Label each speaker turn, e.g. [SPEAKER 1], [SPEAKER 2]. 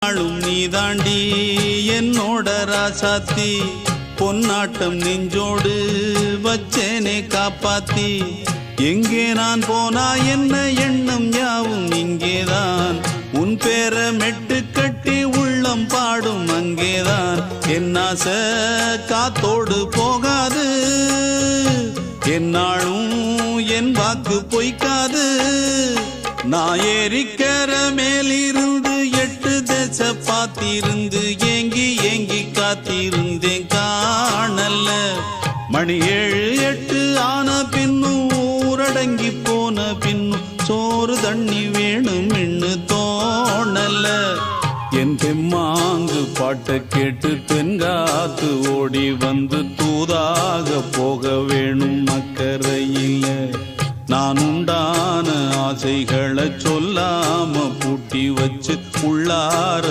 [SPEAKER 1] நாளும் நீதாண்டி என்னோட ராசாத்தி பொன்னாட்டம் நெஞ்சோடு வச்சேனே காப்பாத்தி எங்கே நான் போனா என்ன எண்ணம் யாவும் இங்கேதான் உன் பேர மெட்டு கட்டி உள்ளம் பாடும் அங்கேதான் என் ஆசை காத்தோடு போகாது என்னாலும் என் வாக்கு பொய்க்காது நான் ஏறிக்கிற மேலிருந்து 8 தேச பார்த்திருந்து ஏங்கி ஏங்கி காத்திருந்தேன் காணல மணி 7 8 ஆன பின்னும் ஊரடங்கி போன பின்னும் சோறு தண்ணி வேணும் என்று தோணல என் பெம்மாங்கு பாட்டை கேட்டு பெண்காத்து ஓடி வந்து தூதாக போக வேணும் அக்கறையில் நான் உண்டான ஆசைகளை சொல்லாம பூட்டி வச்சு உள்ளார